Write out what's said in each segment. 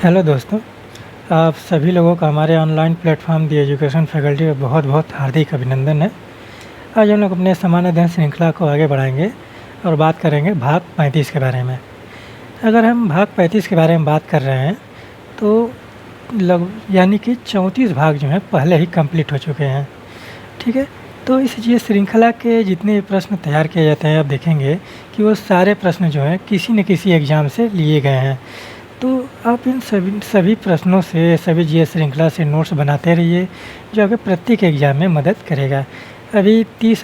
Hello दोस्तों, आप सभी लोगों का हमारे ऑनलाइन प्लेटफॉर्म दी एजुकेशन फैकल्टी में बहुत बहुत हार्दिक अभिनंदन है। आज हम लोग अपने सामान्य अध्ययन श्रृंखला को आगे बढ़ाएंगे और बात करेंगे भाग 35 के बारे में। अगर हम भाग 35 के बारे में बात कर रहे हैं तो लग यानी कि 34 भाग जो हैं पहले ही कंप्लीट हो चुके हैं। ठीक है, तो इस ये श्रृंखला के जितने भी प्रश्न तैयार किए जाते हैं आप देखेंगे कि वो सारे प्रश्न जो हैं किसी न किसी एग्ज़ाम से लिए गए हैं। तो आप इन सभी प्रश्नों से सभी जीएस श्रृंखला से नोट्स बनाते रहिए, जो आपके प्रत्येक एग्ज़ाम में मदद करेगा। अभी 30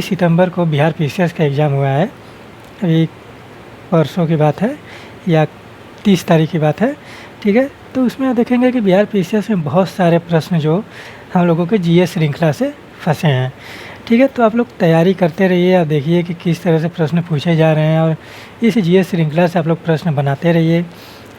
सितंबर को बिहार पीसीएस का एग्ज़ाम हुआ है। अभी परसों की बात है या 30 तारीख की बात है। ठीक है, तो उसमें आप देखेंगे कि बिहार पीसीएस में बहुत सारे प्रश्न जो हम लोगों के जीएस श्रृंखला से फंसे हैं। ठीक है, तो आप लोग तैयारी करते रहिए और देखिए कि किस तरह से प्रश्न पूछे जा रहे हैं और इस जीएस श्रृंखला से आप लोग प्रश्न बनाते रहिए,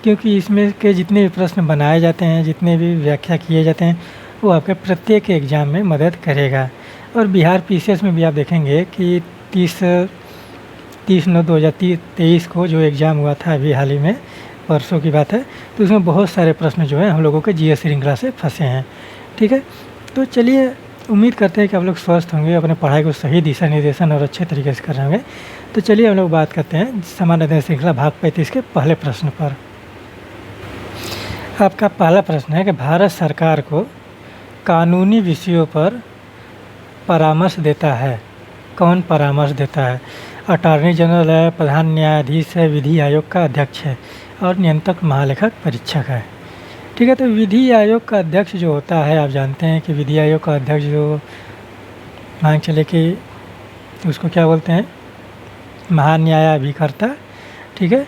क्योंकि इसमें के जितने भी प्रश्न बनाए जाते हैं, जितने भी व्याख्या किए जाते हैं, वो आपके प्रत्येक एग्ज़ाम में मदद करेगा। और बिहार पीसीएस में भी आप देखेंगे कि 30/9/2023 को जो एग्ज़ाम हुआ था अभी हाल ही में, परसों की बात है, तो उसमें बहुत सारे प्रश्न जो हैं हम लोगों के जीएस श्रृंखला से फंसे हैं। ठीक है, तो चलिए उम्मीद करते हैं कि आप लोग स्वस्थ होंगे, अपने पढ़ाई को सही दिशा निर्देशन और अच्छे तरीके से कर रहे होंगे। तो चलिए हम लोग बात करते हैं सामान्य अध्ययन श्रृंखला भाग 35 के पहले प्रश्न पर। आपका पहला प्रश्न है कि भारत सरकार को कानूनी विषयों पर परामर्श देता है। कौन परामर्श देता है? अटॉर्नी जनरल है, प्रधान न्यायाधीश है, विधि आयोग का अध्यक्ष है और नियंत्रक महालेखक परीक्षक है। ठीक है, तो विधि आयोग का अध्यक्ष जो होता है, आप जानते हैं कि विधि आयोग का अध्यक्ष जो मान चले कि उसको क्या बोलते हैं, महान्यायाधिकर्ता। ठीक है,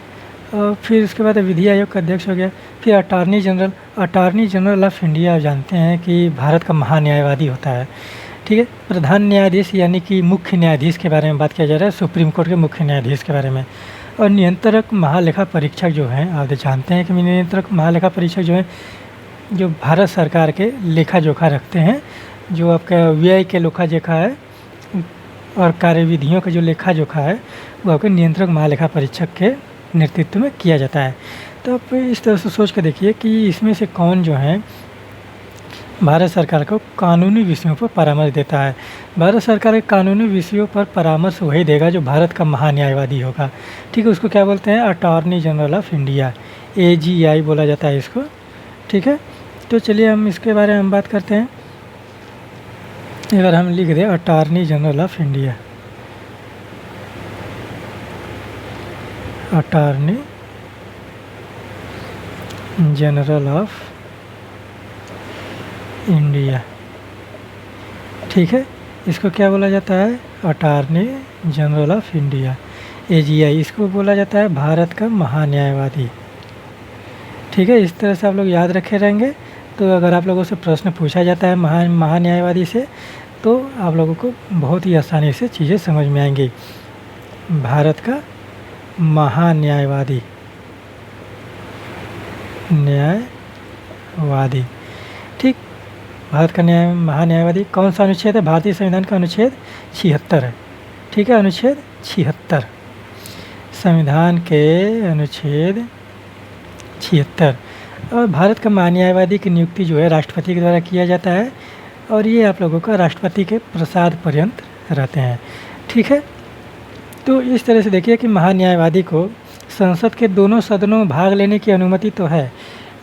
और फिर उसके बाद विधि आयोग का अध्यक्ष हो गया। फिर अटॉर्नी जनरल ऑफ इंडिया, आप जानते हैं कि भारत का महान्यायवादी होता है। ठीक है, प्रधान न्यायाधीश यानी कि मुख्य न्यायाधीश के बारे में बात किया जा रहा है, सुप्रीम कोर्ट के मुख्य न्यायाधीश के बारे में। और नियंत्रक महालेखा परीक्षक जो हैं, आप जानते हैं कि नियंत्रक महालेखा परीक्षक जो हैं, जो भारत सरकार के लेखा जोखा रखते हैं, जो आपका व्यय के लेखा जोखा है और कार्यविधियों का जो लेखा जोखा है, वो आपके नियंत्रक महालेखा परीक्षक के नेतृत्व में किया जाता है। तो आप इस तरह से सोच कर देखिए कि इसमें से कौन जो है भारत सरकार को कानूनी विषयों पर परामर्श देता है। भारत सरकार के कानूनी विषयों पर परामर्श वही देगा जो भारत का महान्यायवादी होगा। ठीक है, उसको क्या बोलते हैं? Attorney general of India, AGI बोला जाता है इसको। ठीक है, तो चलिए हम इसके बारे में बात करते हैं। अगर हम लिख दें attorney general of India, attorney general of India. ठीक है, इसको क्या बोला जाता है? Attorney general of India, AGI। इसको बोला जाता है भारत का महान्यायवादी। ठीक है, इस तरह से आप लोग याद रखे रहेंगे। तो अगर आप लोगों से प्रश्न पूछा जाता है महान्यायवादी से, तो आप लोगों को बहुत ही आसानी से चीज़ें समझ में आएंगी। भारत का महान्यायवादी, न्यायवादी। ठीक, भारत का महान्यायवादी। कौन सा अनुच्छेद है? भारतीय संविधान का अनुच्छेद 76 है। ठीक है, अनुच्छेद 76, संविधान के अनुच्छेद 76। और भारत का महान्यायवादी की नियुक्ति जो है राष्ट्रपति के द्वारा किया जाता है, और ये आप लोगों का राष्ट्रपति के प्रसाद पर्यंत रहते हैं। ठीक है, तो इस तरह से देखिए कि महान्यायवादी को संसद के दोनों सदनों में भाग लेने की अनुमति तो है,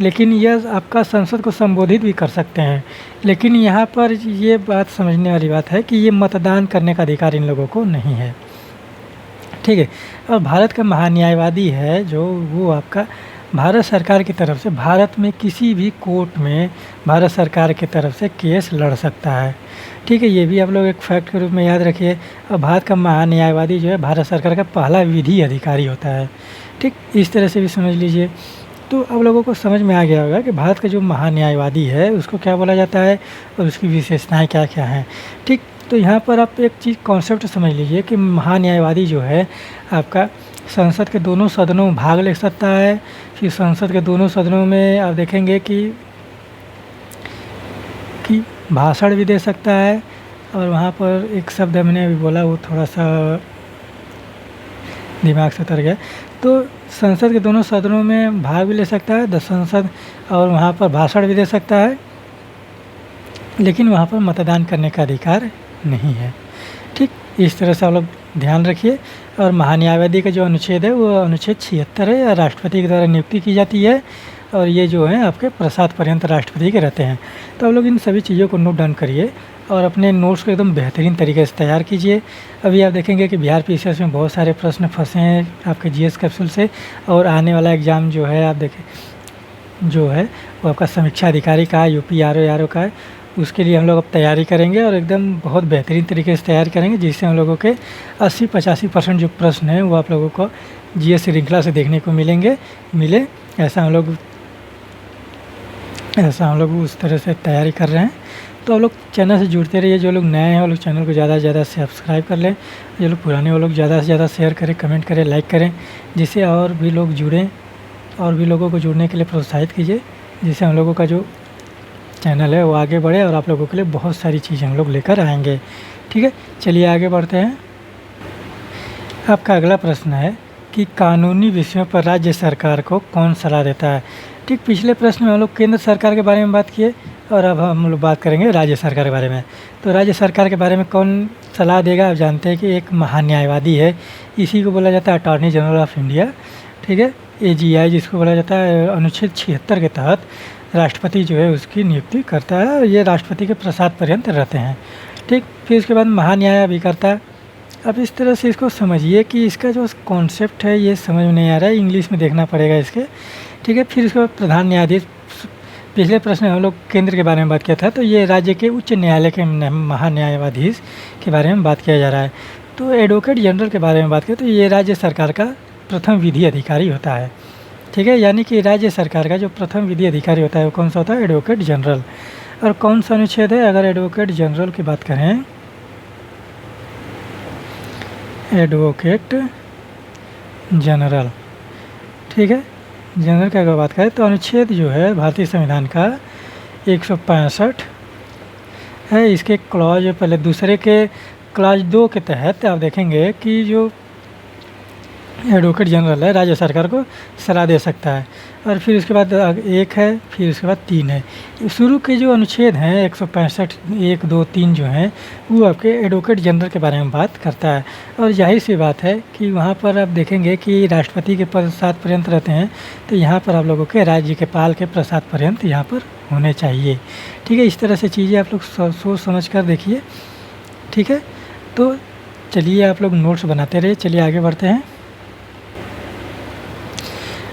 लेकिन यह आपका संसद को संबोधित भी कर सकते हैं। लेकिन यहाँ पर ये बात समझने वाली बात है कि ये मतदान करने का अधिकार इन लोगों को नहीं है। ठीक है, और भारत का महान्यायवादी है जो, वो आपका भारत सरकार की तरफ से भारत में किसी भी कोर्ट में भारत सरकार की तरफ से केस लड़ सकता है। ठीक है, ये भी आप लोग एक फैक्ट के रूप में याद रखिए। और भारत का महान्यायवादी जो है भारत सरकार का पहला विधि अधिकारी होता है। ठीक, इस तरह से भी समझ लीजिए। तो आप लोगों को समझ में आ गया होगा कि भारत का जो महान्यायवादी है उसको क्या बोला जाता है और उसकी विशेषताएं क्या क्या हैं। ठीक, तो यहाँ पर आप एक चीज़ कॉन्सेप्ट समझ लीजिए कि महान्यायवादी जो है आपका संसद के दोनों सदनों में भाग ले सकता है। फिर संसद के दोनों सदनों में आप देखेंगे कि भाषण भी दे सकता है। और वहाँ पर एक शब्द मैंने अभी बोला, वो थोड़ा सा दिमाग से उतर गया। तो संसद के दोनों सदनों में भाग भी ले सकता है संसद, और वहाँ पर भाषण भी दे सकता है, लेकिन वहाँ पर मतदान करने का अधिकार नहीं है। ठीक, इस तरह से आप लोग ध्यान रखिए। और महान्यायवादी का जो अनुच्छेद है वो अनुच्छेद 76 है, या राष्ट्रपति के द्वारा नियुक्ति की जाती है, और ये जो है आपके प्रसाद पर्यंत राष्ट्रपति के रहते हैं। तो आप लोग इन सभी चीज़ों को नोट डाउन करिए और अपने नोट्स को एकदम बेहतरीन तरीके से तैयार कीजिए। अभी आप देखेंगे कि बिहार पीसीएस में बहुत सारे प्रश्न फंसे हैं आपके जीएस कैप्सूल से, और आने वाला एग्ज़ाम जो है आप देखें जो है वो आपका समीक्षा अधिकारी का, यूपी आरओ का है, उसके लिए हम लोग अब तैयारी करेंगे और एकदम बहुत बेहतरीन तरीके से तैयारी करेंगे, जिससे हम लोगों के 80-85% जो प्रश्न हैं वो आप लोगों को जीएस श्रृंखला से देखने को मिले। ऐसा हम लोग उस तरह से तैयारी कर रहे हैं। तो आप लोग चैनल से जुड़ते रहिए। जो लोग नए हैं वो लोग चैनल को ज़्यादा से ज़्यादा सब्सक्राइब कर लें, जो लोग पुराने वो लोग ज़्यादा से ज़्यादा शेयर करें, कमेंट करें, लाइक करें, जिससे और भी लोग जुड़ें, और भी लोगों को जुड़ने के लिए प्रोत्साहित कीजिए, जिससे हम लोगों का जो चैनल है वो आगे बढ़े और आप लोगों के लिए बहुत सारी चीज़ें हम लोग लेकर आएंगे। ठीक है, चलिए आगे बढ़ते हैं। आपका अगला प्रश्न है कि कानूनी विषयों पर राज्य सरकार को कौन सलाह देता है। ठीक, पिछले प्रश्न में हम लोग केंद्र सरकार के बारे में बात किए, और अब हम लोग बात करेंगे राज्य सरकार के बारे में। तो राज्य सरकार के बारे में कौन सलाह देगा, आप जानते हैं कि एक महान्यायवादी है, इसी को बोला जाता है अटॉर्नी जनरल ऑफ इंडिया। ठीक है, AGI जिसको बोला जाता है, अनुच्छेद 76 के तहत राष्ट्रपति जो है उसकी नियुक्ति करता है, और ये राष्ट्रपति के प्रसाद पर्यंत रहते हैं। ठीक, फिर उसके बाद महान्यायाधिकर्ता। अब इस तरह से इसको समझिए कि इसका जो कॉन्सेप्ट है ये समझ में नहीं आ रहा है, इंग्लिश में देखना पड़ेगा इसके। ठीक है, फिर उसके बाद प्रधान न्यायाधीश। पिछले प्रश्न में हम लोग केंद्र के बारे में बात किया था, तो ये राज्य के उच्च न्यायालय के महान्यायाधीश के बारे में बात किया जा रहा है। तो एडवोकेट जनरल के बारे में बात करें तो ये राज्य सरकार का प्रथम विधि अधिकारी होता है। ठीक है, यानी कि राज्य सरकार का जो प्रथम विधि अधिकारी होता है वो कौन सा होता है, एडवोकेट जनरल। और कौन सा अनुच्छेद है, अगर एडवोकेट जनरल की बात करें, एडवोकेट जनरल, ठीक है, जनरल की अगर बात करें तो अनुच्छेद जो है भारतीय संविधान का 165 है। इसके क्लॉज पहले दूसरे के क्लॉज 2 के तहत आप देखेंगे कि जो एडवोकेट जनरल है राज्य सरकार को सलाह दे सकता है। और फिर उसके बाद 1 है, फिर उसके बाद 3 है। शुरू के जो अनुच्छेद हैं 165 1, 2, 3 जो हैं वो आपके एडवोकेट जनरल के बारे में बात करता है। और जाहिर सी बात है कि वहाँ पर आप देखेंगे कि राष्ट्रपति के प्रसाद पर्यंत रहते हैं, तो यहाँ पर आप लोगों के राज्यपाल के प्रसाद पर्यंत यहाँ पर होने चाहिए। ठीक है, इस तरह से चीज़ें आप लोग सोच समझ कर देखिए। ठीक है, तो चलिए आप लोग नोट्स बनाते रहिए। चलिए आगे बढ़ते हैं।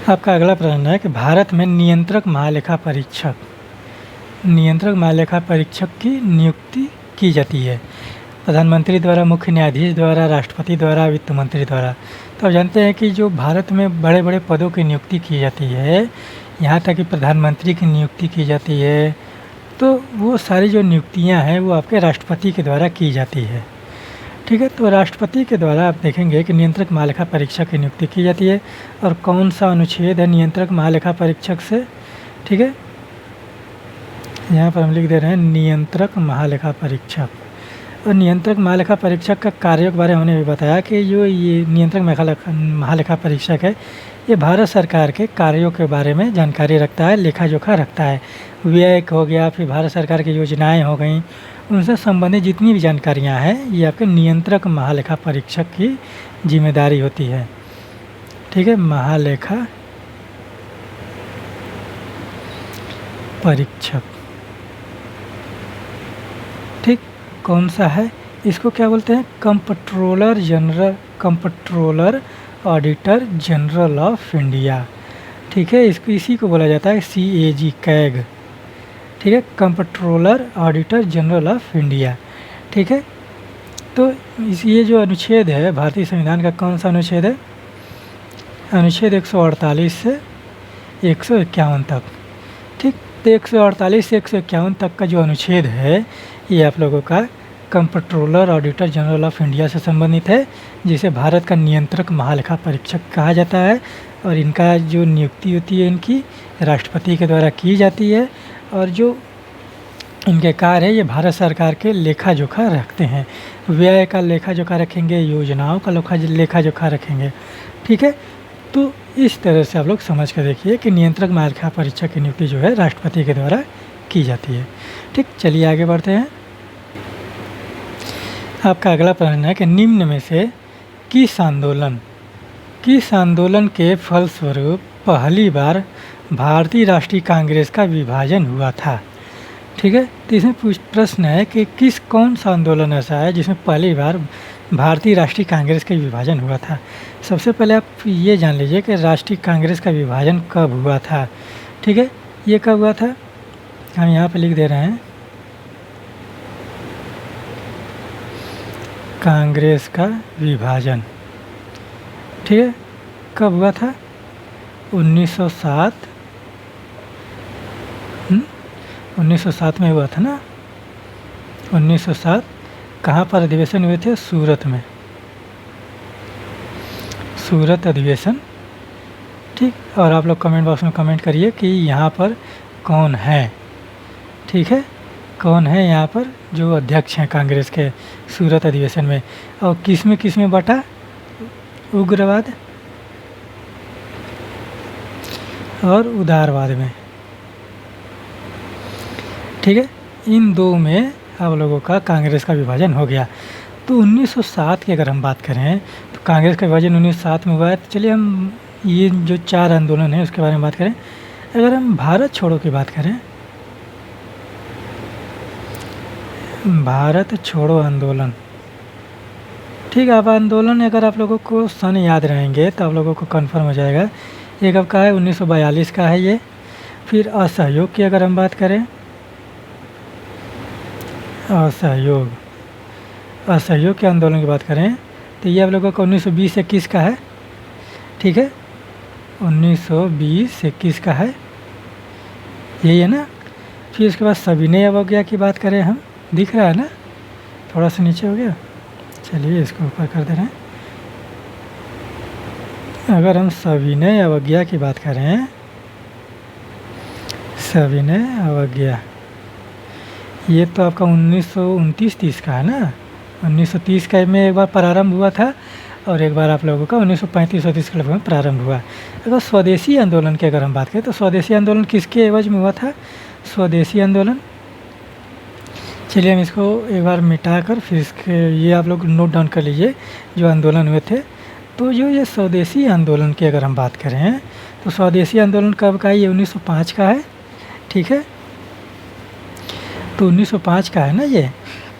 आपका अगला प्रश्न है कि भारत में नियंत्रक महालेखा परीक्षक की नियुक्ति की जाती है प्रधानमंत्री द्वारा, मुख्य न्यायाधीश द्वारा, राष्ट्रपति द्वारा, वित्त मंत्री द्वारा। तो आप जानते हैं कि जो भारत में बड़े बड़े पदों की नियुक्ति की जाती है, यहाँ तक कि प्रधानमंत्री की नियुक्ति की जाती है, तो वो सारी जो नियुक्तियाँ हैं वो आपके राष्ट्रपति के द्वारा की जाती है। ठीक है, तो राष्ट्रपति के द्वारा आप देखेंगे कि नियंत्रक महालेखा परीक्षक की नियुक्ति की जाती है। और कौन सा अनुच्छेद है नियंत्रक महालेखा परीक्षक से, ठीक है, यहाँ पर हम लिख दे रहे हैं नियंत्रक महालेखा परीक्षक। और नियंत्रक महालेखा परीक्षक का कार्यों के बारे में हमने भी बताया कि जो ये नियंत्रक महालेखा परीक्षक है ये भारत सरकार के कार्यों के बारे में जानकारी रखता है, लेखा जोखा रखता है। व्यय हो गया, फिर भारत सरकार की योजनाएँ हो गई, उनसे संबंधित जितनी भी जानकारियां हैं ये आपके नियंत्रक महालेखा परीक्षक की जिम्मेदारी होती है। ठीक है, महालेखा परीक्षक। ठीक, कौन सा है, इसको क्या बोलते हैं, comptroller auditor general of India. ठीक है, इसको इसी को बोला जाता है CAG कैग। ठीक है, comptroller auditor general of India. ठीक है, तो ये जो अनुच्छेद है भारतीय संविधान का कौन सा अनुच्छेद है, अनुच्छेद 148 से 151 तक। ठीक, तो 148 से 151 तक का जो अनुच्छेद है ये आप लोगों का comptroller auditor general of India से संबंधित है, जिसे भारत का नियंत्रक महालेखा परीक्षक कहा जाता है। और इनका जो नियुक्ति होती है इनकी राष्ट्रपति के द्वारा की जाती है, और जो इनके कार्य है ये भारत सरकार के लेखा जोखा रखते हैं। व्यय का लेखा जोखा रखेंगे, योजनाओं का लेखा जोखा रखेंगे। ठीक है, तो इस तरह से आप लोग समझ कर देखिए कि नियंत्रक मार्ग परीक्षा की नियुक्ति जो है राष्ट्रपति के द्वारा की जाती है। ठीक, चलिए आगे बढ़ते हैं। आपका अगला प्रश्न है कि निम्न में से किस आंदोलन के फलस्वरूप पहली बार भारतीय राष्ट्रीय कांग्रेस का विभाजन हुआ था। ठीक है, तो इसमें प्रश्न है कि कौन सा आंदोलन ऐसा है जिसमें पहली बार भारतीय राष्ट्रीय कांग्रेस का विभाजन हुआ था। सबसे पहले आप ये जान लीजिए कि राष्ट्रीय कांग्रेस का विभाजन कब हुआ था। ठीक है, ये कब हुआ था, हम यहाँ पे लिख दे रहे हैं। कांग्रेस का विभाजन, ठीक है, कब हुआ था? 1907 1907 में हुआ था ना। 1907 कहाँ पर अधिवेशन हुए थे? सूरत में, सूरत अधिवेशन। ठीक, और आप लोग कमेंट बॉक्स में कमेंट करिए कि यहाँ पर कौन है। ठीक है, कौन है यहाँ पर जो अध्यक्ष हैं कांग्रेस के सूरत अधिवेशन में, और किस में बटा? उग्रवाद और उदारवाद में। ठीक है, इन दो में आप लोगों का कांग्रेस का विभाजन हो गया। तो 1907 की अगर हम बात करें तो कांग्रेस का विभाजन 1907 में हुआ है। तो चलिए हम ये जो 4 आंदोलन है उसके बारे में बात करें। अगर हम भारत छोड़ो की बात करें, भारत छोड़ो आंदोलन, ठीक है, अब आंदोलन अगर आप लोगों को सन याद रहेंगे तो आप लोगों को कंफर्म हो जाएगा। ये कब का है? 1942 का है ये। फिर असहयोग की अगर हम बात करें, असहयोग के आंदोलन की बात करें तो ये आप लोगों को 1920-21 का है। ठीक है, 1920-21 का है, यही है ना। फिर उसके बाद सविनय अवज्ञा की बात करें हम, दिख रहा है ना, थोड़ा सा नीचे हो गया, चलिए इसको ऊपर कर दे रहे हैं। अगर हम सविनय अवज्ञा की बात करें, सविनय अवज्ञा, ये तो आपका 1929-30 का है ना। 1930 का में एक बार प्रारंभ हुआ था और एक बार आप लोगों का 1935-36 के लगभग प्रारंभ हुआ। अगर स्वदेशी आंदोलन की अगर हम बात करें तो स्वदेशी आंदोलन किसके एवज में हुआ था? स्वदेशी आंदोलन, चलिए हम इसको एक बार मिटाकर फिर इसके ये आप लोग नोट डाउन कर लीजिए जो आंदोलन हुए थे। तो जो ये स्वदेशी आंदोलन की अगर हम बात करें तो स्वदेशी आंदोलन कब का है? ये 1905 का है। ठीक है, तो 1905 का है ना ये।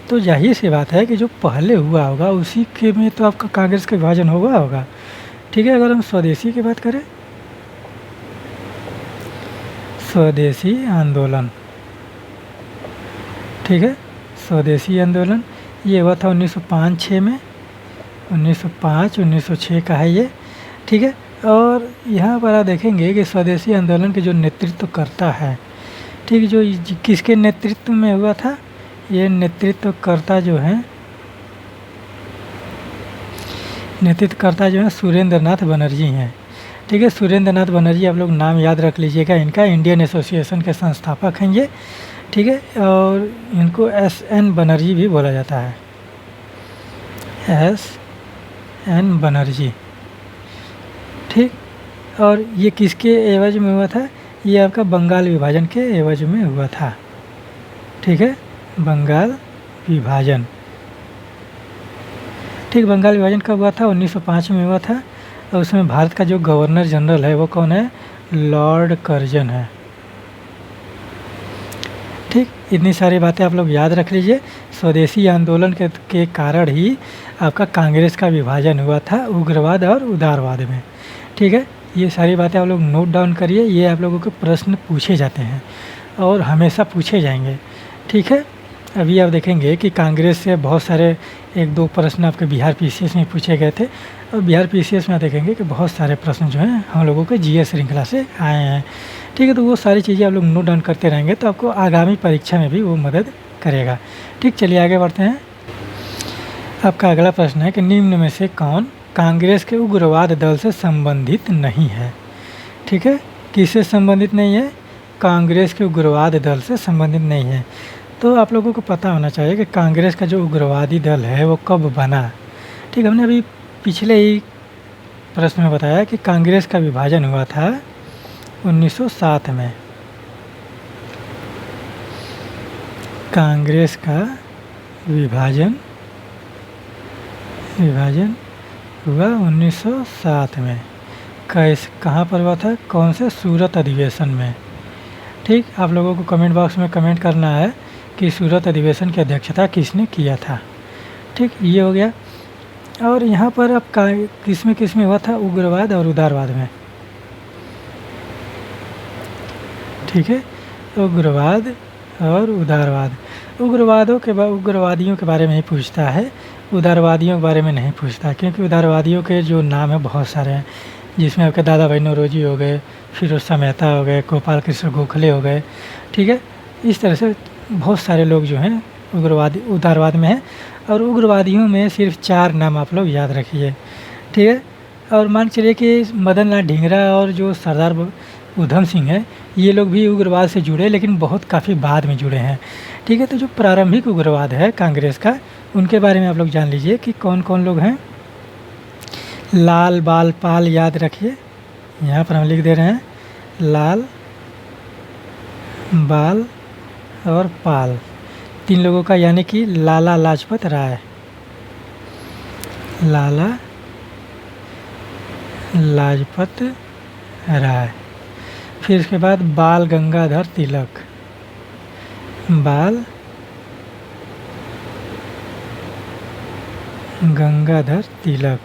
तो जाहिर सी बात है कि जो पहले हुआ होगा उसी के में तो आपका कांग्रेस का विभाजन हुआ होगा। ठीक है, अगर हम स्वदेशी की बात करें, स्वदेशी आंदोलन, ठीक है, स्वदेशी आंदोलन ये हुआ था 1905-06 में, 1905-1906 का है ये। ठीक है, और यहाँ पर आप देखेंगे कि स्वदेशी आंदोलन के जो नेतृत्व करता है, ठीक, जो किसके नेतृत्व में हुआ था? ये नेतृत्वकर्ता जो हैं सुरेंद्र नाथ बनर्जी हैं। ठीक है, सुरेंद्र नाथ बनर्जी आप लोग नाम याद रख लीजिएगा इनका, इंडियन एसोसिएशन के संस्थापक हैं ये। ठीक है, और इनको SN बनर्जी भी बोला जाता है, SN बनर्जी। ठीक, और ये किसके एवज में हुआ था? ये आपका बंगाल विभाजन के एवज में हुआ था। ठीक है, बंगाल विभाजन। ठीक, बंगाल विभाजन कब हुआ था? 1905 में हुआ था, और उसमें भारत का जो गवर्नर जनरल है वो कौन है? लॉर्ड कर्जन है। ठीक, इतनी सारी बातें आप लोग याद रख लीजिए। स्वदेशी आंदोलन के कारण ही आपका कांग्रेस का विभाजन हुआ था उग्रवाद और उदारवाद में। ठीक है, ये सारी बातें आप लोग नोट डाउन करिए, ये आप लोगों के प्रश्न पूछे जाते हैं और हमेशा पूछे जाएंगे। ठीक है, अभी आप देखेंगे कि कांग्रेस से बहुत सारे 1-2 प्रश्न आपके बिहार PCS में पूछे गए थे, और बिहार PCS में आप देखेंगे कि बहुत सारे प्रश्न जो हैं हम लोगों के GS श्रृंखला से आए हैं। ठीक है, तो वो सारी चीज़ें आप लोग नोट डाउन करते रहेंगे तो आपको आगामी परीक्षा में भी वो मदद करेगा। ठीक, चलिए आगे बढ़ते हैं। आपका अगला प्रश्न है कि निम्न में से कौन कांग्रेस के उग्रवाद दल से संबंधित नहीं है? ठीक है, किससे संबंधित नहीं है? कांग्रेस के उग्रवाद दल से संबंधित नहीं है। तो आप लोगों को पता होना चाहिए कि कांग्रेस का जो उग्रवादी दल है वो कब बना। ठीक, हमने अभी पिछले ही प्रश्न में बताया कि कांग्रेस का विभाजन हुआ था 1907 में। कांग्रेस का विभाजन हुआ 1907 में। कहाँ पर हुआ था? कौन से सूरत अधिवेशन में? ठीक, आप लोगों को कमेंट बॉक्स में कमेंट करना है कि सूरत अधिवेशन की अध्यक्षता किसने किया था। ठीक, ये हो गया। और यहाँ पर अब किस में हुआ था? उग्रवाद और उदारवाद में। ठीक है, उग्रवाद और उदारवाद। उग्रवादियों के बारे में ही पूछता है, उदारवादियों के बारे में नहीं पूछता, क्योंकि उदारवादियों के जो नाम है बहुत सारे हैं, जिसमें आपके दादा भाई नौरोजी हो गए, फिरोज मेहता हो गए, गोपाल कृष्ण गोखले हो गए। ठीक है, इस तरह से बहुत सारे लोग जो हैं उदारवाद में हैं। और उग्रवादियों में सिर्फ 4 नाम आप लोग याद रखिए। ठीक है, और मान चलिए कि मदन लाल ढींगरा और जो सरदार उधम सिंह है, ये लोग भी उग्रवाद से जुड़े, लेकिन बहुत काफ़ी बाद में जुड़े हैं। ठीक है, तो जो प्रारंभिक उग्रवाद है कांग्रेस का, उनके बारे में आप लोग जान लीजिए कि कौन कौन लोग हैं। लाल बाल पाल याद रखिए, यहाँ पर हम लिख दे रहे हैं लाल बाल और पाल, 3 लोगों का, यानी कि लाला लाजपत राय, लाला लाजपत राय। फिर इसके बाद बाल गंगाधर तिलक, बाल गंगाधर तिलक।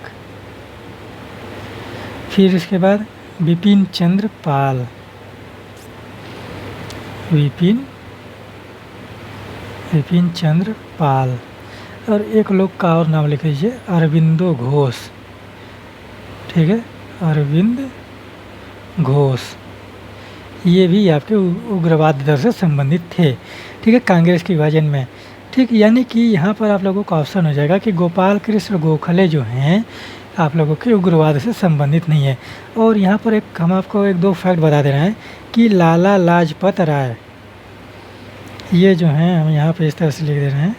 फिर इसके बाद विपिन चंद्र पाल, विपिन चंद्र पाल। और एक लोग का और नाम लिख लीजिए, अरविंदो घोष। ठीक है, अरविंद घोष, ये भी आपके उग्रवाद दल से संबंधित थे। ठीक है, कांग्रेस के विभाजन में। ठीक, यानी कि यहाँ पर आप लोगों का ऑप्शन हो जाएगा कि गोपाल कृष्ण गोखले जो हैं आप लोगों के उग्रवाद से संबंधित नहीं है। और यहाँ पर हम आपको 1-2 फैक्ट बता दे रहे हैं कि लाला लाजपत राय, ये जो हैं हम यहाँ पे इस तरह से लिख दे रहे हैं,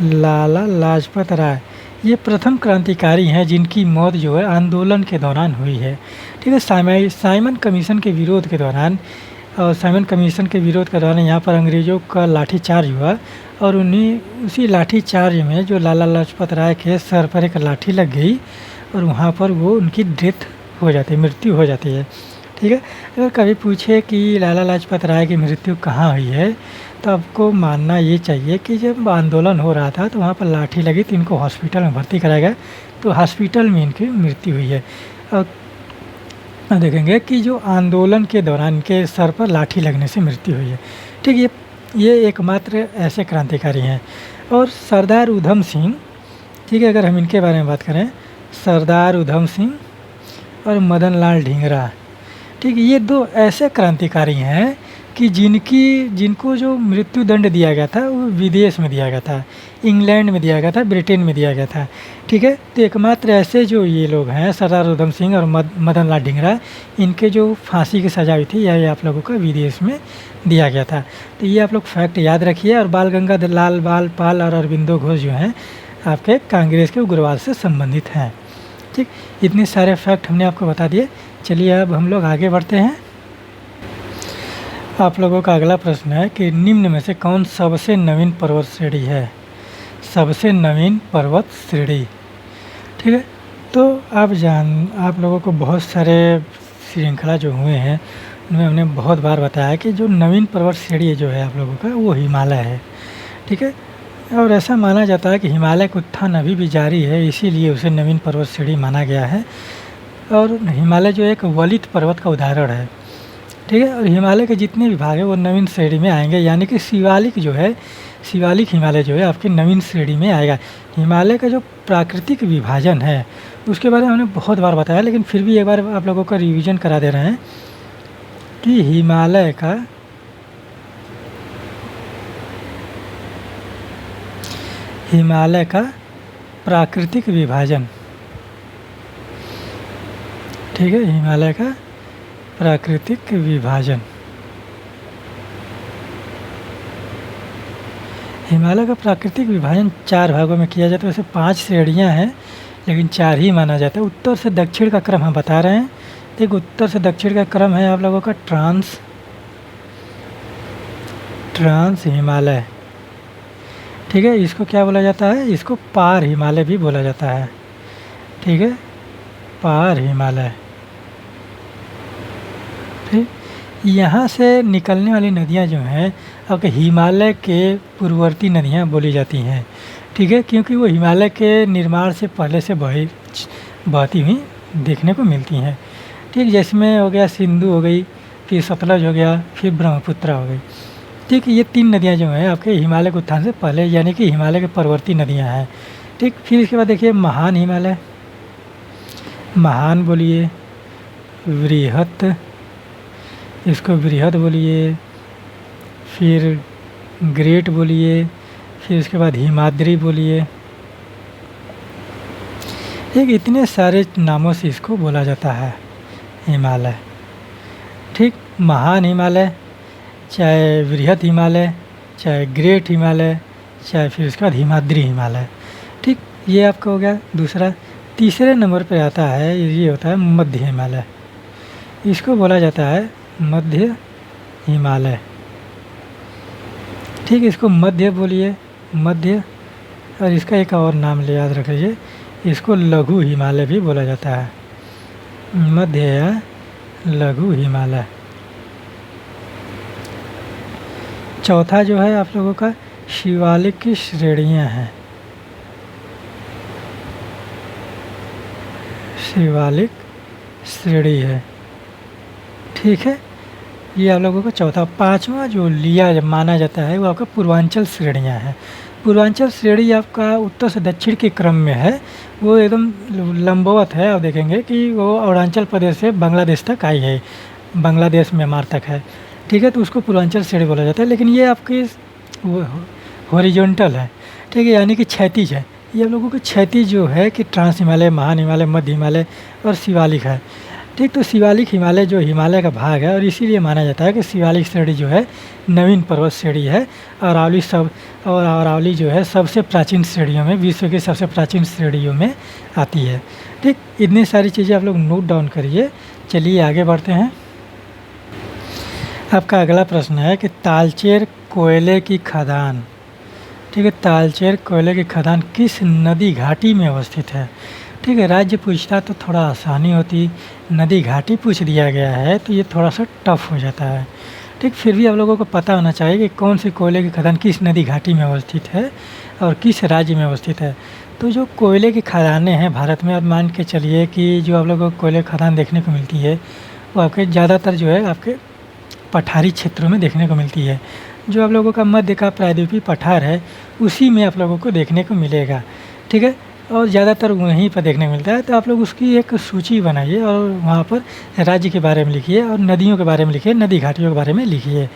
लाला लाजपत राय ये प्रथम क्रांतिकारी हैं जिनकी मौत जो है आंदोलन के दौरान हुई है। ठीक है, साइमन कमीशन के विरोध के दौरान, और साइमन कमीशन के विरोध के दौरान यहाँ पर अंग्रेज़ों का लाठीचार्ज हुआ, और उसी लाठीचार्ज में जो लाला लाजपत राय के सर पर एक लाठी लग गई, और वहाँ पर वो उनकी मृत्यु हो जाती है। ठीक है, अगर कभी पूछे कि लाला लाजपत राय की मृत्यु कहाँ हुई है, तो आपको मानना ये चाहिए कि जब आंदोलन हो रहा था तो वहाँ पर लाठी लगी, तो इनको हॉस्पिटल में भर्ती कराया गया, तो हॉस्पिटल में इनकी मृत्यु हुई है। और देखेंगे कि जो आंदोलन के दौरान इनके सर पर लाठी लगने से मृत्यु हुई है। ठीक, ये एकमात्र ऐसे क्रांतिकारी हैं। और सरदार उधम सिंह, ठीक है, अगर हम इनके बारे में बात करें, सरदार उधम सिंह और मदन लाल ढींगरा, ठीक, ये 2 ऐसे क्रांतिकारी हैं कि जिनको जो मृत्यु दंड दिया गया था वो विदेश में दिया गया था, इंग्लैंड में दिया गया था, ब्रिटेन में दिया गया था। ठीक है, तो एकमात्र ऐसे जो ये लोग हैं सरदार उधम सिंह और मदन लाल ढींगरा, इनके जो फांसी की सजा हुई थी यह आप लोगों को विदेश में दिया गया था। तो ये आप लोग फैक्ट याद रखिए। और बाल गंगाधर लाल बाल पाल और अरविंदो घोष जो हैं आपके कांग्रेस के उग्रवाद से संबंधित हैं। ठीक, इतने सारे फैक्ट हमने आपको बता दिए। चलिए अब हम लोग आगे बढ़ते हैं। आप लोगों का अगला प्रश्न है कि निम्न में से कौन सबसे नवीन पर्वत श्रेणी है? सबसे नवीन पर्वत श्रेणी। ठीक है, तो आप लोगों को बहुत सारे श्रृंखला जो हुए हैं उनमें हमने बहुत बार बताया कि जो नवीन पर्वत श्रेणी जो है आप लोगों का वो हिमालय है। ठीक है, और ऐसा माना जाता है कि हिमालय का उत्थान अभी भी जारी है, इसीलिए उसे नवीन पर्वत श्रेणी माना गया है। और हिमालय जो एक वलित पर्वत का उदाहरण है। ठीक है, और हिमालय के जितने भी भाग हैं वो नवीन श्रेणी में आएंगे, यानी कि शिवालिक हिमालय जो है आपके नवीन श्रेणी में आएगा। हिमालय का जो प्राकृतिक विभाजन है उसके बारे में हमने बहुत बार बताया, लेकिन फिर भी एक बार आप लोगों का रिवीजन करा दे रहे हैं कि हिमालय का प्राकृतिक विभाजन, ठीक है, हिमालय का प्राकृतिक विभाजन, हिमालय का प्राकृतिक विभाजन 4 भागों में किया जाता है। वैसे 5 श्रेणियाँ हैं, लेकिन 4 ही माना जाता है। उत्तर से दक्षिण का क्रम हम बता रहे हैं। देखो उत्तर से दक्षिण का क्रम है आप लोगों का ट्रांस हिमालय, ठीक है। इसको क्या बोला जाता है? इसको पार हिमालय भी बोला जाता है, ठीक है, पार हिमालय। ठीक, यहाँ से निकलने वाली नदियाँ जो हैं आपके हिमालय के पूर्ववर्ती नदियाँ बोली जाती हैं, ठीक है, क्योंकि वो हिमालय के निर्माण से पहले से बहती हुई देखने को मिलती हैं। ठीक, जिसमें हो गया सिंधु हो गई, फिर सतलज हो गया, फिर ब्रह्मपुत्र हो गई। ठीक, ये 3 नदियाँ जो हैं आपके हिमालय के उत्थान से पहले यानी कि हिमालय के पूर्ववर्ती नदियाँ हैं। ठीक, फिर इसके बाद देखिए महान हिमालय, महान बोलिए, वृहत, इसको वृहद बोलिए, फिर ग्रेट बोलिए, फिर उसके बाद हिमाद्री बोलिए। एक इतने सारे नामों से इसको बोला जाता है हिमालय। ठीक, महान हिमालय, चाहे वृहद हिमालय, चाहे ग्रेट हिमालय, चाहे फिर उसके बाद हिमाद्री हिमालय। ठीक, ये आपका हो गया दूसरा। तीसरे नंबर पे आता है, ये होता है मध्य हिमालय। इसको बोला जाता है मध्य हिमालय। ठीक, इसको मध्य बोलिए, मध्य, और इसका एक और नाम ले याद रख लीजिए, इसको लघु हिमालय भी बोला जाता है, मध्य या लघु हिमालय। चौथा जो है आप लोगों का शिवालिक की श्रेणियाँ हैं, शिवालिक श्रेणी है, ठीक है, ये आप लोगों का चौथा। पांचवा जो माना जाता है वो आपका पूर्वांचल श्रेणियाँ हैं। पूर्वांचल श्रेणी आपका उत्तर से दक्षिण के क्रम में है, वो एकदम लंबवत है। आप देखेंगे कि वो अरुणाचल प्रदेश से बांग्लादेश तक आई है, बांग्लादेश म्यांमार तक है, ठीक है, तो उसको पूर्वांचल श्रेणी बोला जाता है। लेकिन ये आपकी हॉरिजॉन्टल है, ठीक है, यानी कि क्षैतिज है। ये आप लोगों को क्षैतिज जो है कि ट्रांस हिमालय, महान हिमालय, मध्य हिमालय और शिवालिक है। ठीक, तो शिवालिक हिमालय जो हिमालय का भाग है और इसीलिए माना जाता है कि शिवालिक श्रेणी जो है नवीन पर्वत श्रेणी है। अरावली जो है सबसे प्राचीन श्रेणियों में, विश्व की सबसे प्राचीन श्रेणियों में आती है। ठीक, इतनी सारी चीज़ें आप लोग नोट डाउन करिए। चलिए आगे बढ़ते हैं। आपका अगला प्रश्न है कि तालचेर कोयले की खदान, ठीक है, तालचेर कोयले की खदान किस नदी घाटी में अवस्थित है? ठीक है, राज्य पूछता तो थोड़ा आसानी होती, नदी घाटी पूछ दिया गया है तो ये थोड़ा सा टफ हो जाता है। ठीक, फिर भी आप लोगों को पता होना चाहिए कि कौन सी कोयले की खदान किस नदी घाटी में अवस्थित है और किस राज्य में अवस्थित है। तो जो कोयले की खदानें हैं भारत में, आप मान के चलिए कि जो आप लोगों को कोयले की खदान देखने को मिलती है वो आपके ज़्यादातर जो है आपके पठारी क्षेत्रों में देखने को मिलती है। जो आप लोगों का मध्य का प्रायद्वीपीय पठार है उसी में आप लोगों को देखने को मिलेगा, ठीक है, और ज़्यादातर वहीं पर देखने को मिलता है। तो आप लोग उसकी एक सूची बनाइए और वहाँ पर राज्य के बारे में लिखिए और नदियों के बारे में लिखिए, नदी घाटियों के बारे में लिखिए।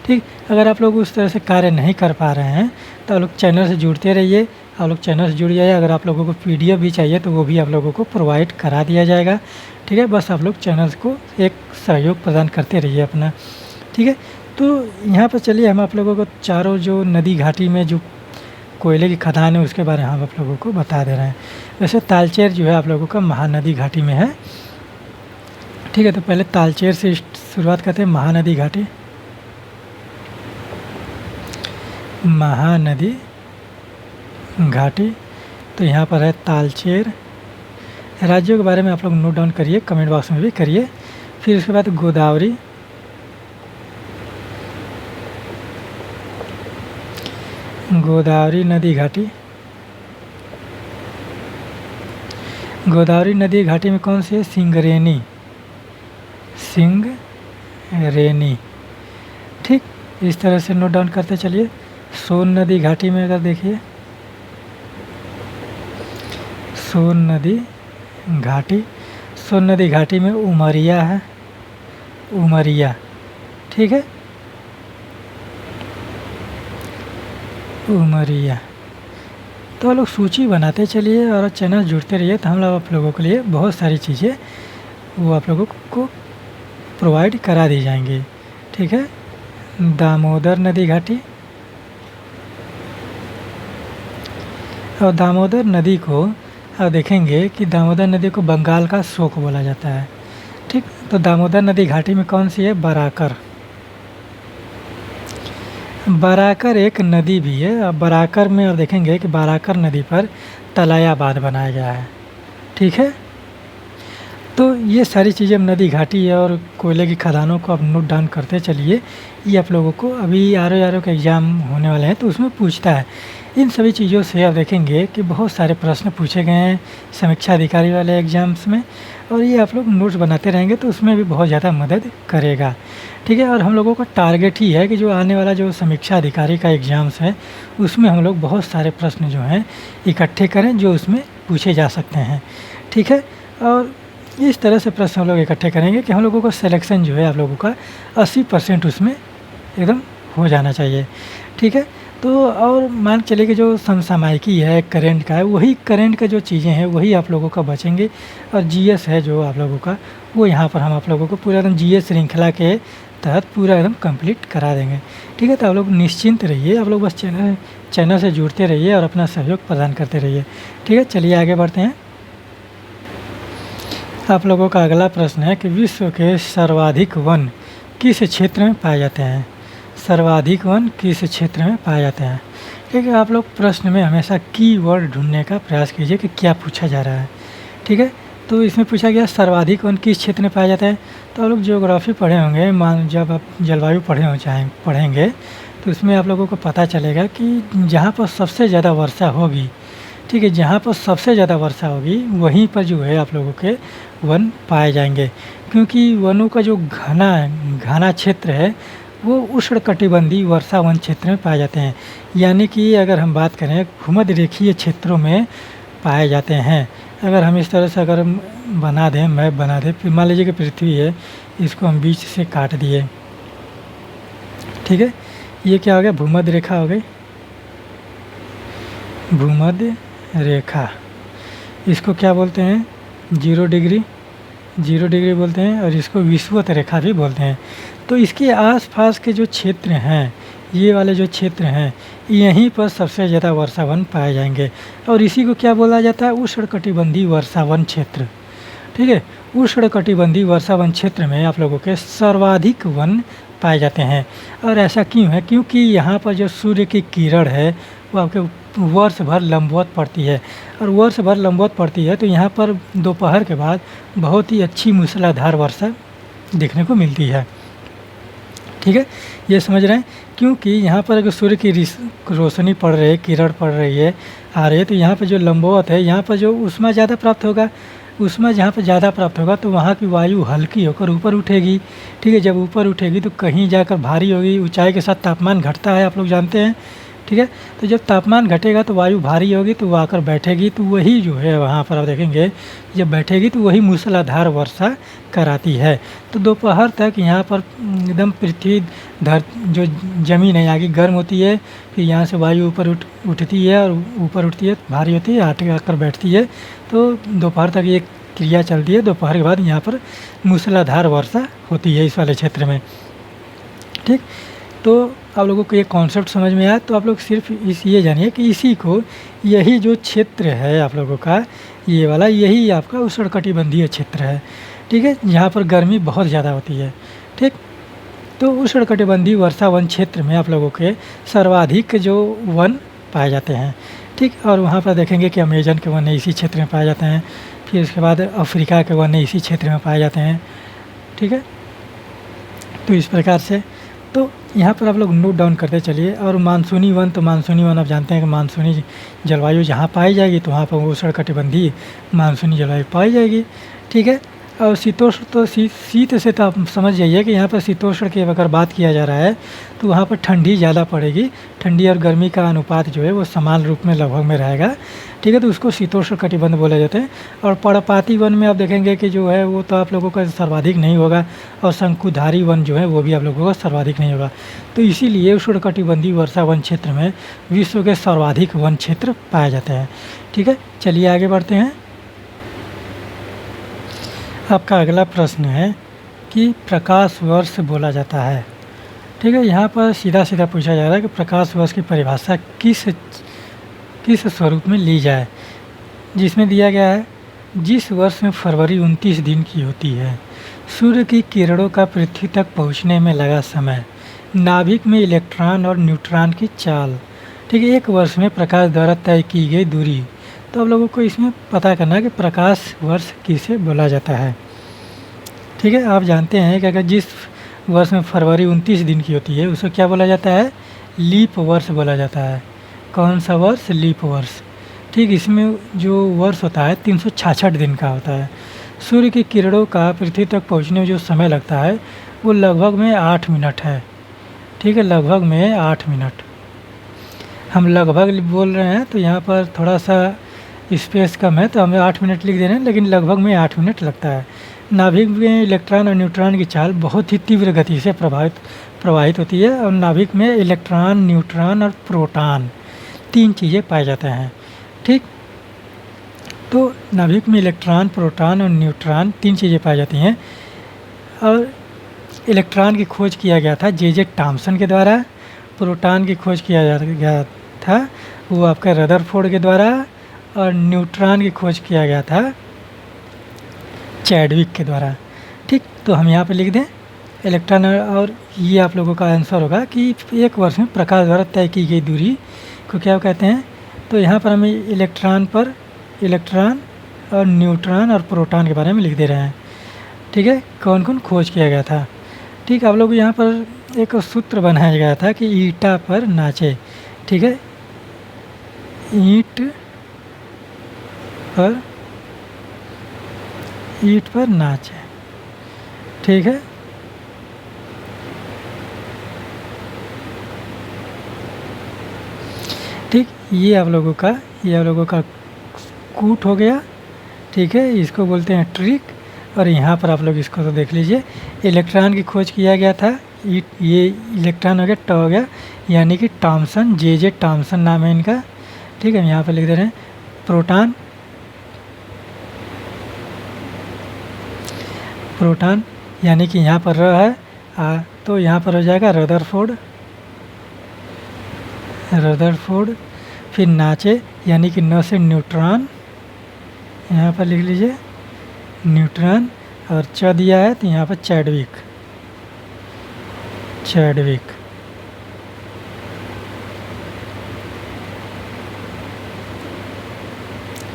ठीक, अगर आप लोग उस तरह से कार्य नहीं कर पा रहे हैं तो आप लोग चैनल से जुड़ते रहिए, आप लोग चैनल से जुड़ जाइए। अगर आप लोगों को PDF भी चाहिए तो वो भी आप लोगों को प्रोवाइड करा दिया जाएगा, ठीक है। बस आप लोग चैनल को एक सहयोग प्रदान करते रहिए अपना, ठीक है। तो यहाँ पर चलिए हम आप लोगों को चारों जो नदी घाटी में जो कोयले की खदान है उसके बारे में हम आप लोगों को बता दे रहे हैं। वैसे तालचेर जो है आप लोगों का महानदी घाटी में है, ठीक है। तो पहले तालचेर से शुरुआत करते हैं। महानदी घाटी, महानदी घाटी, तो यहाँ पर है तालचेर। राज्यों के बारे में आप लोग नोट डाउन करिए, कमेंट बॉक्स में भी करिए। फिर उसके बाद गोदावरी, गोदावरी नदी घाटी, गोदावरी नदी घाटी में कौन सी है? सिंगरेनी, सिंगरेनी, ठीक। इस तरह से नोट डाउन करते चलिए। सोन नदी घाटी में अगर देखिए, सोन नदी घाटी, सोन नदी घाटी में उमरिया है, उमरिया, ठीक है, उमरिया। तो आप लोग सूची बनाते चलिए और चैनल जुड़ते रहिए, तो हम लोग आप लोगों के लिए बहुत सारी चीज़ें वो आप लोगों को प्रोवाइड करा दी जाएंगी, ठीक है। दामोदर नदी घाटी, और दामोदर नदी को अब देखेंगे कि दामोदर नदी को बंगाल का शोक बोला जाता है। ठीक, तो दामोदर नदी घाटी में कौन सी है? बराकर। बराकर एक नदी भी है। अब बराकर में अब देखेंगे कि बराकर नदी पर तलाया बांध बनाया गया है। ठीक है, तो ये सारी चीज़ें अब नदी घाटी है और कोयले की खदानों को अब नोट डाउन करते चलिए। ये आप लोगों को अभी आर के एग्ज़ाम होने वाले हैं तो उसमें पूछता है। इन सभी चीज़ों से आप देखेंगे कि बहुत सारे प्रश्न पूछे गए हैं समीक्षा अधिकारी वाले एग्ज़ाम्स में, और ये आप लोग नोट्स बनाते रहेंगे तो उसमें भी बहुत ज़्यादा मदद करेगा। ठीक है, और हम लोगों का टारगेट ही है कि जो आने वाला जो समीक्षा अधिकारी का एग्ज़ाम्स है उसमें हम लोग बहुत सारे प्रश्न जो हैं इकट्ठे करें जो उसमें पूछे जा सकते हैं। ठीक है, और इस तरह से प्रश्न हम लोग इकट्ठे करेंगे कि हम लोगों का सिलेक्शन जो है आप लोगों का 80% उसमें एकदम हो जाना चाहिए। ठीक है, तो और मान चलिए कि जो समसामयिकी है, करंट का है, वही करंट का जो चीज़ें हैं वही आप लोगों का बचेंगे, और जीएस है जो आप लोगों का वो यहाँ पर हम आप लोगों को पूरा एकदम जीएस श्रृंखला के तहत पूरा एकदम कंप्लीट करा देंगे। ठीक है, तो आप लोग निश्चिंत रहिए, आप लोग बस चैनल से जुड़ते रहिए और अपना सहयोग प्रदान करते रहिए। ठीक है, चलिए आगे बढ़ते हैं। आप लोगों का अगला प्रश्न है कि विश्व के सर्वाधिक वन किस क्षेत्र में पाए जाते हैं? सर्वाधिक वन किस क्षेत्र में पाए जाते हैं? ठीक है, आप लोग प्रश्न में हमेशा कीवर्ड ढूंढने का प्रयास कीजिए कि क्या पूछा जा रहा है। ठीक है, तो इसमें पूछा गया सर्वाधिक वन किस क्षेत्र में पाया जाता है। तो आप लोग ज्योग्राफी पढ़े होंगे, जब आप जलवायु पढ़ेंगे तो उसमें आप लोगों को पता चलेगा कि जहाँ पर सबसे ज़्यादा वर्षा होगी, ठीक है, जहाँ पर सबसे ज़्यादा वर्षा होगी वहीं पर जो है आप लोगों के वन पाए जाएंगे, क्योंकि वनों का जो घना क्षेत्र है वो उष्णकटिबंधीय वर्षा वन क्षेत्र में पाए जाते हैं। यानी कि अगर हम बात करें भूमध्य रेखीय क्षेत्रों में पाए जाते हैं। अगर हम इस तरह से अगर बना दें, मैप बना दें, मान लीजिए कि पृथ्वी है, इसको हम बीच से काट दिए। ठीक है, ये क्या हो गया? भूमध्य रेखा हो गई, भूमध्य रेखा। इसको क्या बोलते हैं? 0 डिग्री बोलते हैं, और इसको विषुवत रेखा भी बोलते हैं। तो इसके आसपास के जो क्षेत्र हैं, ये वाले जो क्षेत्र हैं, यहीं पर सबसे ज़्यादा वर्षा वन पाए जाएंगे, और इसी को क्या बोला जाता है? उष्णकटिबंधीय वर्षा वन क्षेत्र। ठीक है, उष्णकटिबंधीय वर्षा वन क्षेत्र में आप लोगों के सर्वाधिक वन पाए जाते हैं। और ऐसा क्यों है? क्योंकि यहाँ पर जो सूर्य की किरण है वो आपके वर्ष भर लंबवत पड़ती है, और वर्ष भर लंबवत पड़ती है तो यहाँ पर दोपहर के बाद बहुत ही अच्छी मूसलाधार वर्षा देखने को मिलती है। ठीक है, ये समझ रहे हैं? क्योंकि यहाँ पर अगर सूर्य की रोशनी पड़ रही है, किरण पड़ रही है, आ रही है, तो यहाँ पर जो लंबवत है, यहाँ पर जो ऊष्मा ज़्यादा प्राप्त होगा, ऊष्मा जहाँ पर ज़्यादा प्राप्त होगा तो वहाँ की वायु हल्की होकर ऊपर उठेगी। ठीक है, जब ऊपर उठेगी तो कहीं जाकर भारी होगी। ऊंचाई के साथ तापमान घटता है, आप लोग जानते हैं। ठीक है, तो जब तापमान घटेगा तो वायु भारी होगी, तो वो आकर बैठेगी, तो वही जो है वहाँ पर आप देखेंगे जब बैठेगी तो वही मूसलाधार वर्षा कराती है। तो दोपहर तक यहाँ पर एकदम पृथ्वी जो ज़मीन है यहाँ की गर्म होती है, फिर यहाँ से वायु ऊपर उठती है, और ऊपर उठती है, भारी होती है, आटे आकर बैठती है, तो दोपहर तक ये क्रिया चलती है। दोपहर के बाद यहाँ पर मूसलाधार वर्षा होती है इस वाले क्षेत्र में। ठीक, तो आप लोगों को ये कॉन्सेप्ट समझ में आया, तो आप लोग सिर्फ ये जानिए कि इसी को, यही जो क्षेत्र है आप लोगों का ये वाला, यही आपका उष्णकटिबंधीय क्षेत्र है। ठीक है, यहाँ पर गर्मी बहुत ज़्यादा होती है। ठीक, तो उष्णकटिबंधीय वर्षा वन क्षेत्र में आप लोगों के सर्वाधिक जो वन पाए जाते हैं। ठीक, और वहाँ पर देखेंगे कि अमेजन के वन इसी क्षेत्र में पाए जाते हैं, फिर उसके बाद अफ्रीका के वन इसी क्षेत्र में पाए जाते हैं। ठीक है, तो इस प्रकार से तो यहाँ पर आप लोग नोट डाउन करते चलिए। और मानसूनी वन, तो मानसूनी वन आप जानते हैं कि मानसूनी जलवायु जहाँ पाई जाएगी तो वहाँ पर उष्णकटिबंधीय मानसूनी जलवायु पाई जाएगी। ठीक है, और शीतोष्ण, तो शीत से तो आप समझ जाइए कि यहाँ पर शीतोष्ण की अगर बात किया जा रहा है तो वहाँ पर ठंडी ज़्यादा पड़ेगी। ठंडी और गर्मी का अनुपात जो है वो समान रूप में लगभग में रहेगा। ठीक है, तो उसको शीतोष्ण कटिबंध बोले जाते हैं। और पर्णपाती वन में आप देखेंगे कि जो है वो तो आप लोगों का सर्वाधिक नहीं होगा, और शंकुधारी वन जो है वो भी आप लोगों का सर्वाधिक नहीं होगा। तो इसीलिए उष्णकटिबंधीय वर्षा वन क्षेत्र में विश्व के सर्वाधिक वन क्षेत्र पाए जाते हैं। ठीक है, चलिए आगे बढ़ते हैं। आपका अगला प्रश्न है कि प्रकाश वर्ष बोला जाता है। ठीक है, यहाँ पर सीधा सीधा पूछा जा रहा है कि प्रकाश वर्ष की परिभाषा किस स्वरूप में ली जाए। जिसमें दिया गया है जिस वर्ष में फरवरी 29 दिन की होती है, सूर्य की किरणों का पृथ्वी तक पहुंचने में लगा समय, नाभिक में इलेक्ट्रॉन और न्यूट्रॉन की चाल। ठीक है, एक वर्ष में प्रकाश द्वारा तय की गई दूरी। तो आप लोगों को इसमें पता करना है कि प्रकाश वर्ष किसे बोला जाता है। ठीक है, आप जानते हैं कि अगर जिस वर्ष में फरवरी 29 दिन की होती है उसको क्या बोला जाता है? लीप वर्ष बोला जाता है। कौन सा वर्ष? लीप वर्ष। ठीक, इसमें जो वर्ष होता है 366 दिन का होता है। सूर्य की किरणों का पृथ्वी तक पहुंचने में जो समय लगता है वो लगभग में 8 मिनट है। ठीक है, लगभग में 8 मिनट। हम लगभग बोल रहे हैं तो यहाँ पर थोड़ा सा स्पेस कम है तो हमें 8 मिनट लिख दे रहे हैं, लेकिन लगभग में 8 मिनट लगता है। नाभिक में इलेक्ट्रॉन और न्यूट्रॉन की चाल बहुत ही तीव्र गति से प्रवाहित होती है और नाभिक में इलेक्ट्रॉन, न्यूट्रॉन और प्रोटॉन 3 चीज़ें पाए जाते हैं। ठीक, तो नाभिक में इलेक्ट्रॉन, प्रोटॉन और न्यूट्रॉन 3 चीज़ें पाई जाती हैं। और इलेक्ट्रॉन की खोज किया गया था जे टॉमसन के द्वारा। प्रोटॉन की खोज किया गया था वो आपका रदरफोर्ड के द्वारा। और न्यूट्रॉन की खोज किया गया था चैडविक के द्वारा। ठीक, तो हम यहाँ पे लिख दें इलेक्ट्रॉन। और ये आप लोगों का आंसर होगा कि एक वर्ष में प्रकाश द्वारा तय की गई दूरी को क्या कहते हैं। तो यहाँ पर हमें इलेक्ट्रॉन और न्यूट्रॉन और प्रोटॉन के बारे में लिख दे रहे हैं। ठीक है, कौन कौन खोज किया गया था। ठीक, आप लोग यहाँ पर एक सूत्र बनाया गया था कि ईटा पर नाचे। ठीक है, ईंट पर नाचे। ठीक है, ठीक, ये आप लोगों का कूट हो गया। ठीक है, इसको बोलते हैं ट्रिक। और यहाँ पर आप लोग इसको तो देख लीजिए, इलेक्ट्रॉन की खोज किया गया था। ये इलेक्ट्रॉन हो गया, ट हो गया, यानी कि टॉमसन, जे टॉमसन नाम है इनका। ठीक है, हम यहाँ पर लिख दे रहे हैं प्रोटॉन यानी कि यहाँ पर र है तो यहाँ पर हो जाएगा रदरफोर्ड। फिर नाचे यानी कि न से न्यूट्रॉन, यहाँ पर लिख लीजिए न्यूट्रॉन। और च दिया है तो यहाँ पर चैडविक।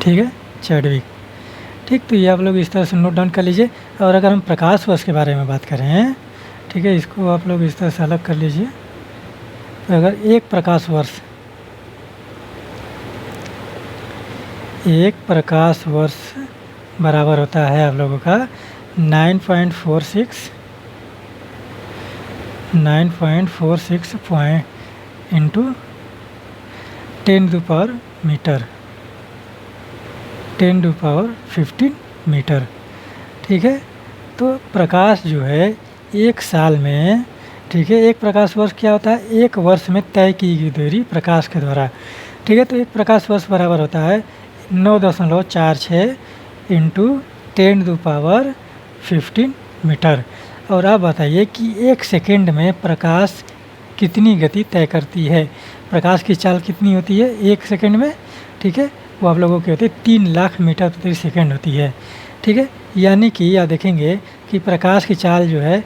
ठीक है, चैडविक। ठीक, तो ये आप लोग इस तरह से नोट डाउन कर लीजिए। और अगर हम प्रकाश वर्ष के बारे में बात करें, ठीक है, इसको आप लोग इस तरह से अलग कर लीजिए। तो अगर एक प्रकाश वर्ष बराबर होता है आप लोगों का 9.46 इंटू 10⁻15 मीटर। ठीक है, तो प्रकाश जो है एक साल में, ठीक है, एक प्रकाश वर्ष क्या होता है? एक वर्ष में तय की गई दूरी प्रकाश के द्वारा। ठीक है, तो एक प्रकाश वर्ष बराबर होता है 9.46 इंटू 10⁻15 मीटर। और आप बताइए कि एक सेकेंड में प्रकाश कितनी गति तय करती है? प्रकाश की चाल कितनी होती है एक सेकेंड में? ठीक है, वो आप लोगों की होती है 3 लाख मीटर प्रति सेकेंड होती है। ठीक है, यानी कि आप देखेंगे कि प्रकाश की चाल जो है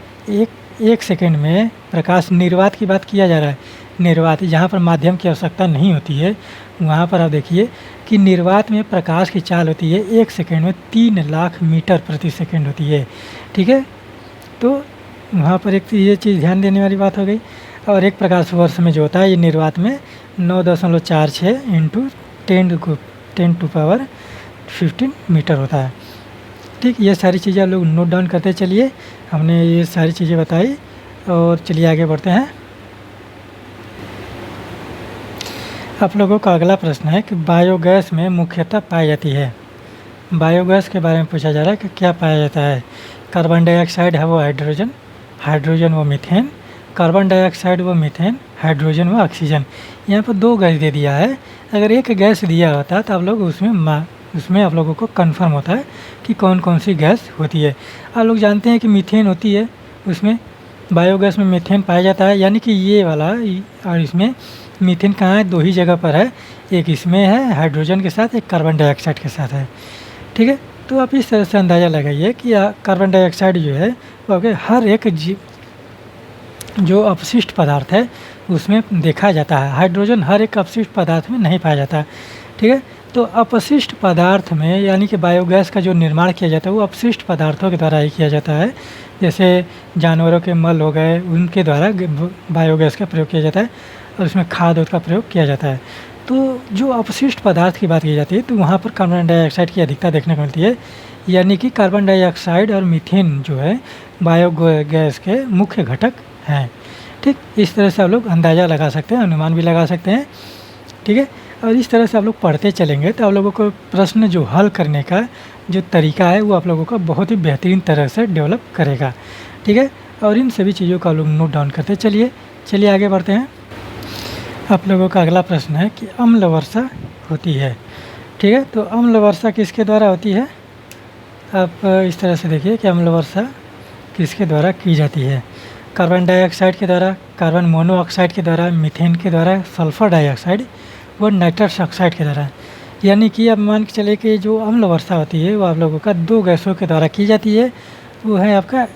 एक सेकेंड में, प्रकाश निर्वात की बात किया जा रहा है, निर्वात जहाँ पर माध्यम की आवश्यकता नहीं होती है वहाँ पर आप देखिए कि निर्वात में प्रकाश की चाल होती है एक सेकेंड में 3 लाख मीटर प्रति सेकेंड होती है। ठीक है, तो वहाँ पर एक ये चीज़ ध्यान देने वाली बात हो गई। और एक प्रकाश वर्ष में जो होता है ये निर्वात में 9.46 इंटू 10⁻15 मीटर होता है। ठीक, ये सारी चीज़ें आप लोग नोट डाउन करते चलिए। हमने ये सारी चीज़ें बताई और चलिए आगे बढ़ते हैं। आप लोगों का अगला प्रश्न है कि बायोगैस में मुख्यतः पाई जाती है। बायोगैस के बारे में पूछा जा रहा है कि क्या पाया जाता है। कार्बन डाइऑक्साइड है वो हाइड्रोजन वो मीथेन, कार्बन डाइऑक्साइड वो मीथेन, हाइड्रोजन वो ऑक्सीजन। यहाँ पर 2 गैस दे दिया है। अगर एक गैस दिया होता तो आप लोग उसमें आप लोगों को कंफर्म होता है कि कौन कौन सी गैस होती है। आप लोग जानते हैं कि मीथेन होती है, उसमें बायोगैस में मीथेन पाया जाता है, यानी कि ये वाला। और इसमें मीथेन कहाँ है? 2 ही जगह पर है, एक इसमें है हाइड्रोजन के साथ, एक कार्बन डाइऑक्साइड के साथ है। ठीक है, तो आप इस तरह से अंदाज़ा लगाइए कि कार्बन डाइऑक्साइड जो है वो आपके हर एक जो अपशिष्ट पदार्थ है उसमें देखा जाता है। हाइड्रोजन हर एक अपशिष्ट पदार्थ में नहीं पाया जाता। ठीक है, तो अपशिष्ट पदार्थ में यानी कि बायोगैस का जो निर्माण किया जाता है वो अपशिष्ट पदार्थों के द्वारा ही किया जाता है। जैसे जानवरों के मल हो गए, उनके द्वारा बायोगैस का प्रयोग किया जाता है और उसमें खाद का प्रयोग किया जाता है। तो जो अपशिष्ट पदार्थ की बात की जाती है तो वहाँ पर कार्बन डाइऑक्साइड की अधिकता देखने को मिलती है, यानी कि कार्बन डाइऑक्साइड और मीथेन जो है बायोगैस के मुख्य घटक हैं। ठीक, इस तरह से आप लोग अंदाज़ा लगा सकते हैं, अनुमान भी लगा सकते हैं। ठीक है, और इस तरह से आप लोग पढ़ते चलेंगे तो आप लोगों को प्रश्न जो हल करने का जो तरीका है वो आप लोगों का बहुत ही बेहतरीन तरह से डेवलप करेगा। ठीक है, और इन सभी चीज़ों का आप लोग नोट डाउन करते चलिए आगे बढ़ते हैं। आप लोगों का अगला प्रश्न है कि अम्ल वर्षा होती है। ठीक है, तो अम्ल वर्षा किसके द्वारा होती है? आप इस तरह से देखिए कि अम्ल वर्षा किसके द्वारा की जाती है? कार्बन डाइऑक्साइड के द्वारा, कार्बन मोनोऑक्साइड के द्वारा, मीथेन के द्वारा, सल्फर डाइऑक्साइड व नाइट्रस ऑक्साइड के द्वारा। यानी कि आप मान के चले कि जो अम्ल वर्षा होती है वो आप लोगों का 2 गैसों के द्वारा की जाती है, वो है आपका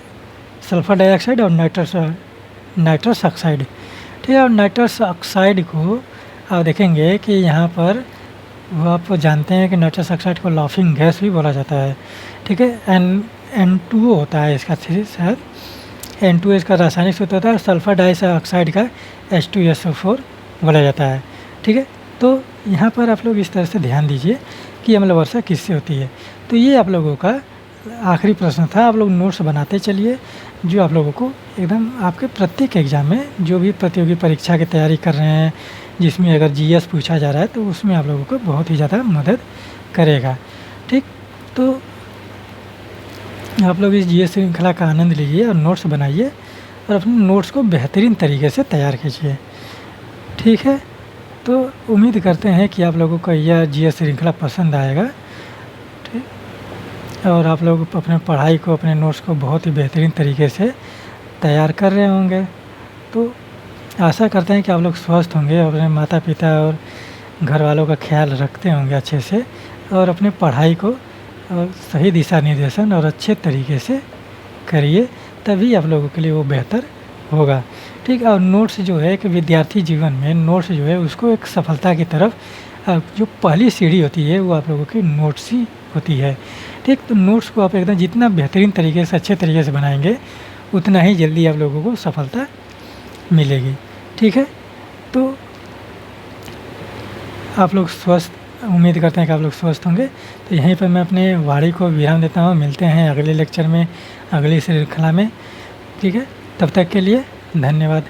सल्फर डाइऑक्साइड और नाइट्रस ऑक्साइड। ठीक है, और नाइट्रस ऑक्साइड को आप देखेंगे कि यहाँ पर वो आप जानते हैं कि नाइट्रस ऑक्साइड को लाफिंग गैस भी बोला जाता है। ठीक है, N2O होता है इसका शायद, N2O इसका रासायनिक सूत्र होता है, और सल्फर डाइऑक्साइड का H2SO4 बोला जाता है। ठीक है, तो यहाँ पर आप लोग इस तरह से ध्यान दीजिए कि अम्ल वर्षा किससे होती है। तो ये आप लोगों का आखिरी प्रश्न था। आप लोग नोट्स बनाते चलिए, जो आप लोगों को एकदम आपके प्रत्येक एग्ज़ाम में जो भी प्रतियोगी परीक्षा की तैयारी कर रहे हैं, जिसमें अगर GS पूछा जा रहा है तो उसमें आप लोगों को बहुत ही ज़्यादा मदद करेगा। ठीक, तो आप लोग इस GS श्रृंखला का आनंद लीजिए और नोट्स बनाइए और अपने नोट्स को बेहतरीन तरीके से तैयार कीजिए। ठीक है, तो उम्मीद करते हैं कि आप लोगों को यह GS श्रृंखला पसंद आएगा। ठीक, और आप लोग अपने पढ़ाई को, अपने नोट्स को बहुत ही बेहतरीन तरीके से तैयार कर रहे होंगे। तो आशा करते हैं कि आप लोग स्वस्थ होंगे, अपने माता पिता और घर वालों का ख्याल रखते होंगे अच्छे से, और अपने पढ़ाई को सही दिशा निर्देशन और अच्छे तरीके से करिए, तभी आप लोगों के लिए वो बेहतर होगा। ठीक, और नोट्स जो है कि विद्यार्थी जीवन में नोट्स जो है उसको एक सफलता की तरफ जो पहली सीढ़ी होती है वो आप लोगों की नोट्स ही होती है। ठीक, तो नोट्स को आप एकदम जितना बेहतरीन तरीके से, अच्छे तरीके से बनाएंगे उतना ही जल्दी आप लोगों को सफलता मिलेगी। ठीक है, तो आप लोग स्वस्थ, उम्मीद करते हैं कि आप लोग स्वस्थ होंगे। तो यहीं पर मैं अपने वाणी को विराम देता हूँ। मिलते हैं अगले लेक्चर में, अगली श्रृंखला में। ठीक है, तब तक के लिए धन्यवाद।